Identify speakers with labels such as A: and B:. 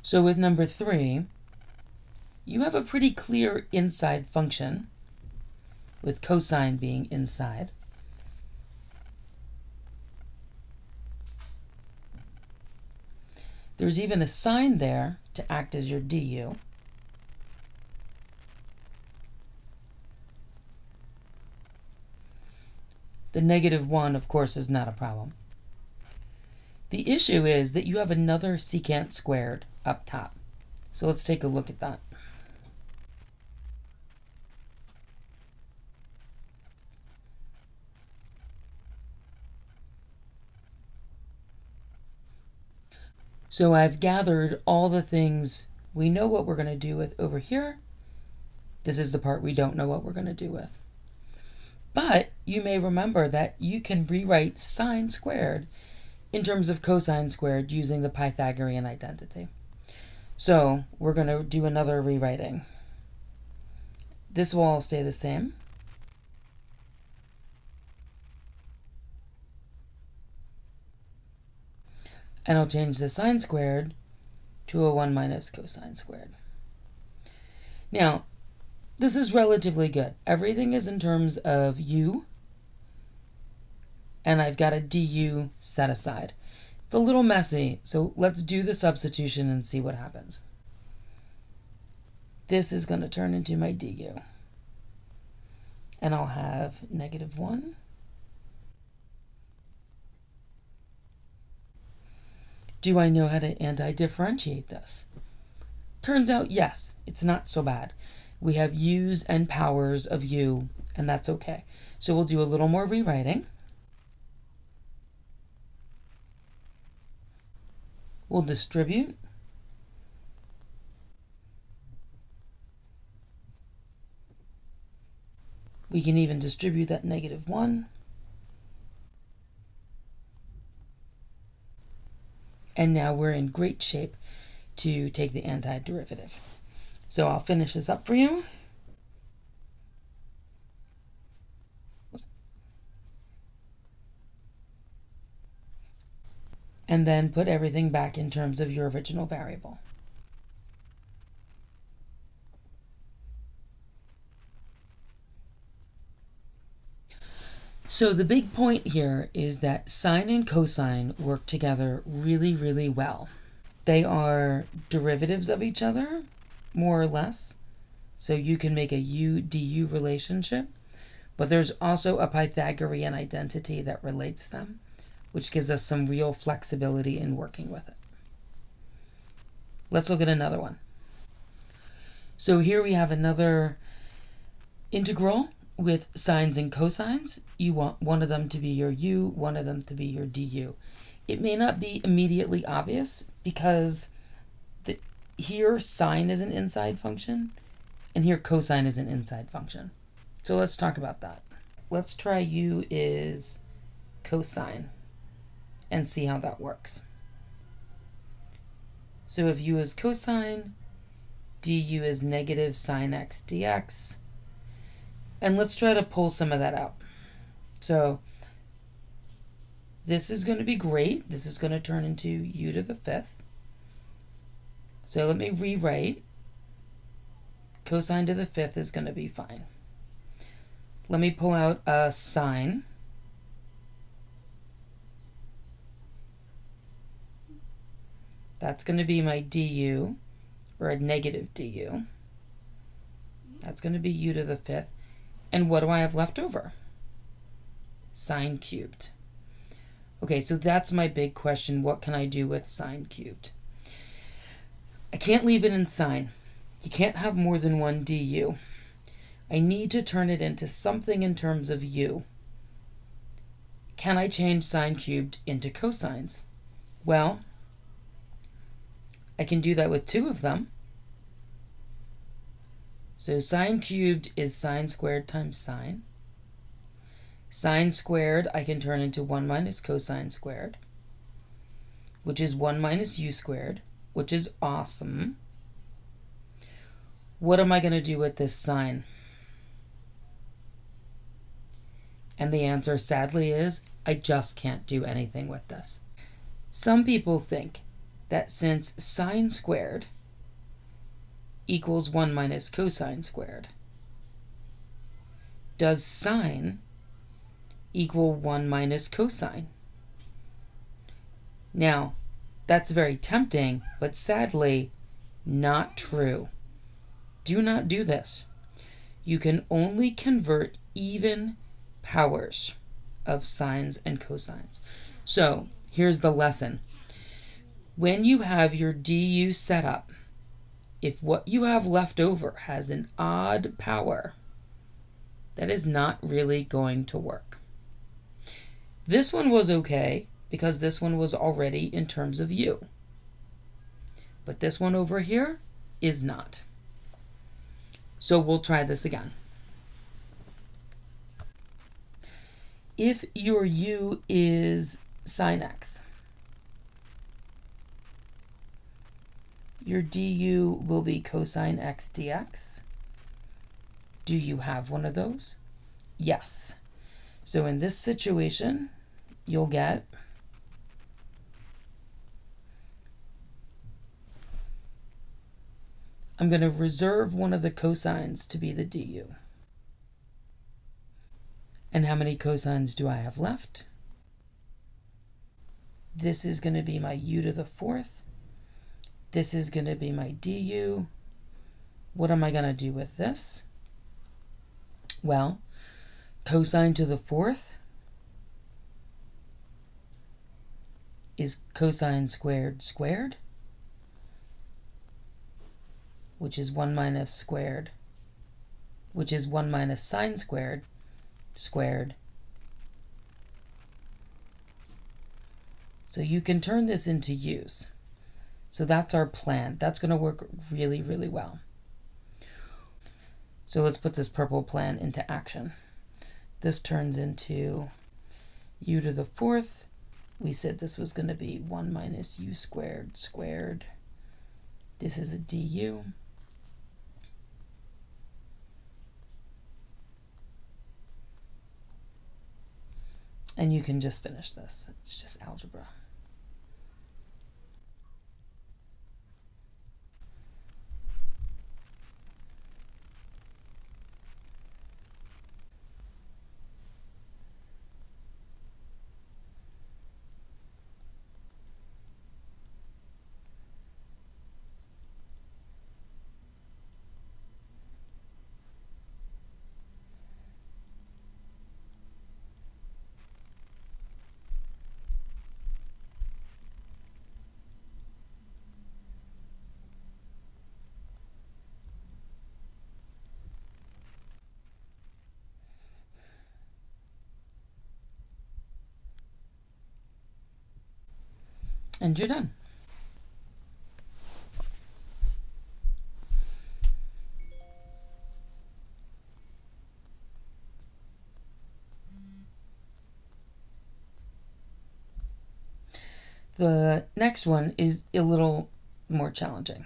A: So with number 3, you have a pretty clear inside function, with cosine being inside. There's even a sine there to act as your du. The -1, of course, is not a problem. The issue is that you have another secant squared up top. So let's take a look at that. So I've gathered all the things we know what we're going to do with over here. This is the part we don't know what we're going to do with. But you may remember that you can rewrite sine squared in terms of cosine squared using the Pythagorean identity. So we're going to do another rewriting. This will all stay the same. And I'll change the sine squared to a 1 minus cosine squared. Now, this is relatively good. Everything is in terms of u, and I've got a du set aside. It's a little messy, so let's do the substitution and see what happens. This is going to turn into my du. And I'll have -1. Do I know how to anti-differentiate this? Turns out, yes, it's not so bad. We have u's and powers of u, and that's okay. So we'll do a little more rewriting. We'll distribute. We can even distribute that -1. And now we're in great shape to take the antiderivative. So I'll finish this up for you. And then put everything back in terms of your original variable. So the big point here is that sine and cosine work together really, really well. They are derivatives of each other, more or less. So you can make a u-du relationship, but there's also a Pythagorean identity that relates them, which gives us some real flexibility in working with it. Let's look at another one. So here we have another integral with sines and cosines. You want one of them to be your u, one of them to be your du. It may not be immediately obvious because here sine is an inside function and here cosine is an inside function. So let's talk about that. Let's try u is cosine and see how that works. So if u is cosine, du is negative sine x dx. And let's try to pull some of that out. So this is going to be great. This is going to turn into u to the 5th. So let me rewrite. Cosine to the 5th is going to be fine. Let me pull out a sine. That's going to be my du, or a negative du. That's going to be u to the 5th. And what do I have left over? Sine cubed. Okay, so that's my big question. What can I do with sine cubed? I can't leave it in sine. You can't have more than one du. I need to turn it into something in terms of u. Can I change sine cubed into cosines? Well, I can do that with 2 of them. So sine cubed is sine squared times sine. Sine squared I can turn into 1 minus cosine squared, which is 1 minus u squared, which is awesome. What am I going to do with this sine? And the answer, sadly, is I just can't do anything with this. Some people think that since sine squared equals 1 minus cosine squared, does sine equal 1 minus cosine? Now, that's very tempting, but sadly, not true. Do not do this. You can only convert even powers of sines and cosines. So, here's the lesson. When you have your du set up, if what you have left over has an odd power, that is not really going to work. This one was okay because this one was already in terms of u. But this one over here is not. So we'll try this again. If your u is sine x, your du will be cosine x dx. Do you have one of those? Yes. So in this situation, you'll get I'm going to reserve one of the cosines to be the du. And how many cosines do I have left? This is going to be my u to the fourth. This is going to be my du. What am I going to do with this? Well, cosine to the fourth is cosine squared squared, which is 1 minus squared, which is 1 minus sine squared squared. So you can turn this into u's. So that's our plan. That's going to work really, really well. So let's put this purple plan into action. This turns into u to the fourth. We said this was going to be 1 minus u squared squared. This is a du. And you can just finish this. It's just algebra. And you're done. The next one is a little more challenging.